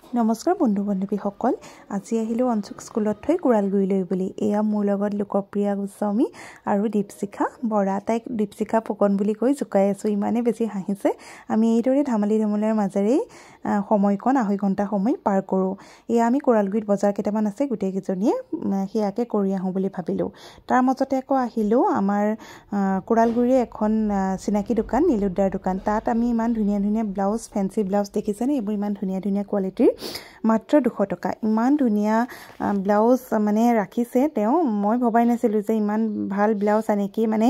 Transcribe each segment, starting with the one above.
নমস্কাৰ বন্ধু বান্ধৱীসকল আজি আহিলো অঞ্চুক স্কুলত থৈ কুৰালগুৰিলৈ বুলি এয়া মোৰ লগত লোকপ্ৰিয়া গোস্বামী আৰু দীপশিখা বৰা তাইক দীপশিখা ফুকন বুলি কৈ জুকাই আছো ইমানে বেছি হাঁহিছে আমি এইদৰে ধামালি ধুমুলাৰ মাজেৰে সময়কণ আঢ়ৈ ঘণ্টা সময় পাৰ কৰো এয়া আমি কুৰালগুৰিত বজাৰ কেইটামান আছে গুটেই কিজনীয়ে হিয়াকে কৰি আহো বুলি ভাবিলো তাৰ মাজতে আকৌ আহিলো আমাৰ কুৰালগুৰিৰ এখন চিনাকি দোকান নীলুদ্দাৰ দোকান তাত আমি ইমান ধুনীয়া ধুনীয়া ব্লাউজ ফেন্সি ব্লাউজ দেখিছেনে এইবোৰ ইমান ধুনীয়া ধুনীয়া কোৱালিটিৰ মাত্ৰ 200 টকা ইমান ধুনীয়া ব্লাউজ মানে ৰাখিছে তেওঁ মই ভবাই নাছিলো যে ইমান ভাল ব্লাউজ আনেকি মানে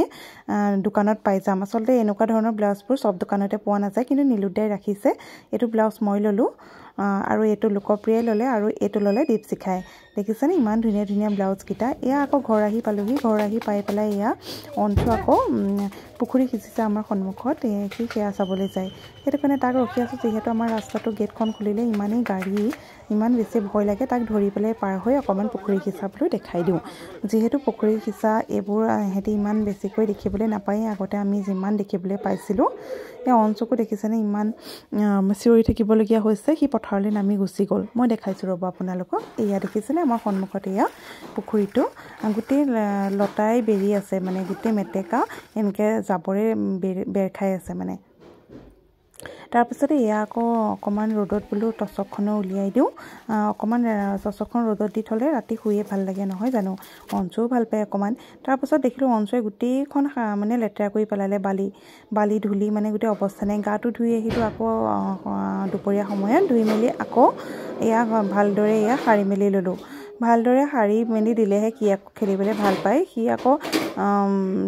দোকানত পাই যাম আসলতে এনেকুৱা ধৰণৰ ব্লাউজবোৰ সব দোকানতে পোৱা নাযায় কিন্তু নীলুদ্দাই ৰাখিছে এটো ব্লাউজ মই ললো আৰু এটো লোকপ্ৰিয় ললে আৰু এটো ললে দীপশিখাই দেখিছেনে ইমান ধুনীয়া ধুনীয়া ব্লাউজ কিটা এয়া আকৌ ঘৰ আহি পালোহি ঘৰ আহি পাই পেলাই এয়া অঞ্চু আকৌ পুখুৰী খিচিছে আমাৰ সন্মুখত কি সেয়া চাবলৈ যায় সেইটো কাৰণে তাক ৰখি আছো যেহেতু আমাৰ ৰাস্তাটো গেটখন খুলিলে ইমানেই গাড়ী ইমান বেছি ভয় লাগে তাক ধৰি পেলাই পাৰ হৈ অকমান পুখুৰী খিচাবলৈ দেখাই দিও যেহেতু পুখুৰী খিচা এবোৰ হেতি ইমান বেছিকৈ দেখিবলৈ নাপায় আগতে আমি যিমান দেখিবলৈ পাইছিলো এই অঞ্চুকো দেখিছেনে ইমান চিঞৰি থাকিবলগীয়া হৈছে হি পথাৰলৈ নামি গুচি গল মই দেখাইছো ৰব আপোনালোকক এয়া দেখিছেনে আমাৰ সন্মুখত এয়া পুখুৰীটো গুটেই লতাই বেৰি আছে মানে গুটেই মেটেকা এনেকে জাবৰে বেৰ খাই আছে মানে তাৰ পিছতে এয়া আকৌ অকমান ৰ'দত বুলো টচকখন উলিয়াই দিও অকমান টচকখন ৰ'দত দি থলে ৰাতি শুইয়ে ভাল লাগে নহয় জানো অঞ্চুও ভাল পায় অকমান তাৰ পিছত দেখিলো অঞ্চুৱে গুটেইখন মানে লেতেৰা কৰি পেলালে বালি ধুলি মানে গুটেই অৱস্থা নাই গাটো ধুই আহিলো আকৌ দুপৰীয়া সময়ত ধুই মেলি আকৌ এয়া ভালদৰে এয়া সাৰি মেলি ললো ভালদৰে সাৰি মেলি দিলেহে কি খেলিবলৈ ভাল পায় সি আকৌ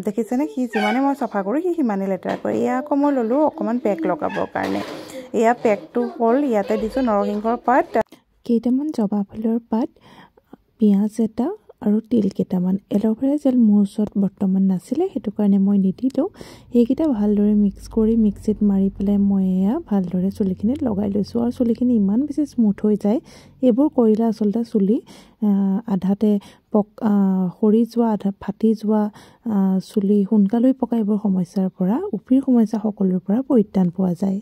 দেখিছেনে সি যিমানে মই সফা কৰো সি সিমানে লেতেৰা কৰে এয়া আকৌ মই ললো অকমান পেক লগাবৰ কাৰণে এয়া পেকটো হ'ল ইয়াতে দিছো নৰসিংহৰ পাত কেইটামান জবা ফুলৰ পাত পিয়াজ এটা আৰু তিল কেইটামান এল'ভেৰা জেল মোৰ ওচৰত বৰ্তমান নাছিলে সেইটো কাৰণে মই নিদিলো এইকেইটা ভালদৰে মিক্স কৰি মিক্সিত মাৰি পেলাই মই এয়া ভালদৰে চুলিখিনিত লগাই লৈছো আৰু চুলিখিনি ইমান বেছি স্মুথ হৈ যায় এইবোৰ কৰিলে আচলতে চুলি আধাতে সৰি যোৱা আধা ফাটি যোৱা চুলি সোনকালে পকা এইবোৰ সমস্যাৰ পৰা উফিৰ সমস্যা সকলোৰ পৰা পৰিত্ৰাণ পোৱা যায়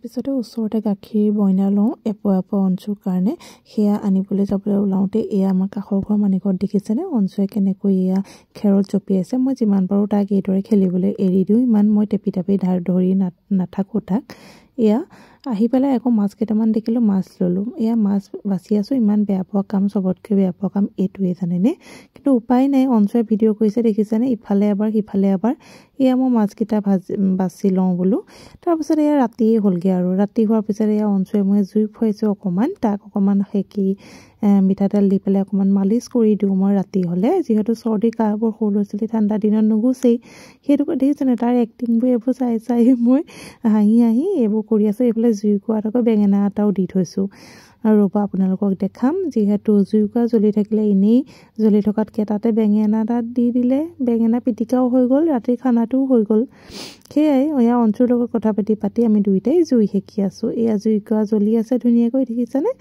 পিছতে ওচৰতে গাখীৰ বইনা লওঁ এপোৱা অঞ্চুৰ কাৰণে সেয়া আনিবলৈ যাবলৈ ওলাওতে এয়া আমাৰ কাষৰ ঘৰ মানিকত দেখিছেনে অঞ্চুৱে কেনেকৈ এয়া খেৰত জপিয়াইছে মই যিমান পাৰো তাক এইদৰে খেলিবলৈ এৰি দিওঁ ইমান মই টেপি ধৰি নাথাকো তাক এয়া আহি পেলাই আকৌ মাছ কেইটামান দেখিলো মাছ ললো এয়া মাছ বাছি আছো ইমান বেয়া পোৱা কাম সবতকৈ বেয়া পোৱা কাম এইটোৱে জানেনে কিন্তু উপায় নাই অঞ্চুৱে ভিডিঅ' কৰিছে দেখিছেনে ইফালে এবাৰ সিফালে এবাৰ এয়া মই মাছকেইটা বাছি লওঁ বোলো তাৰপিছত এয়া ৰাতিয়ে হ'লগে আৰু ৰাতি হোৱাৰ পিছত এয়া অঞ্চুৱে মই জুই ফুৱাইছো অকমান তাক অকমান সেকি মিঠাতেল দি পেলাই অকমান মালিচ কৰি দিওঁ মই ৰাতি হলে যিহেতু চৰ্দি কাহবোৰ সৰু ল'ৰা-ছোৱালী ঠাণ্ডা দিনত নুগুছেই সেইটো দেখিছেনে তাৰ এক্টিংবোৰ এইবোৰ চাই মই হাঁহি এইবোৰ কৰি আছো এইফালে জুই কোৱাত আকৌ বেঙেনা এটাও দি থৈছো আৰু ৰবা আপোনালোকক দেখাম যিহেতু জুইকুৰা জ্বলি থাকিলে এনেই জ্বলি থকাতকৈ তাতে বেঙেনা এটা দি দিলে বেঙেনা পিটিকাও হৈ গ'ল ৰাতিৰ খানাটোও হৈ গ'ল সেয়াই এয়া অঞ্চুৰ লগত কথা পাতি আমি দুইটাই জুই সেকি আছো এয়া জুইকুৰা জ্বলি আছে ধুনীয়াকৈ দেখিছেনে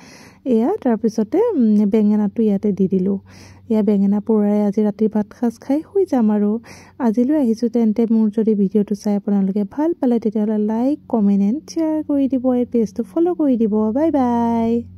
এয়া তাৰপিছতে বেঙেনাটো ইয়াতে দি দিলো এয়া বেঙেনা পোৰাই আজি ৰাতিৰ ভাত সাজ খাই শুই যাম আৰু আজিলৈ আহিছো তেন্তে মোৰ যদি ভিডিঅ'টো চাই আপোনালোকে ভাল পালে তেতিয়াহ'লে লাইক কমেন্ট এণ্ড শ্বেয়াৰ কৰি দিব এই পেজটো ফলো কৰি দিব বাই বাই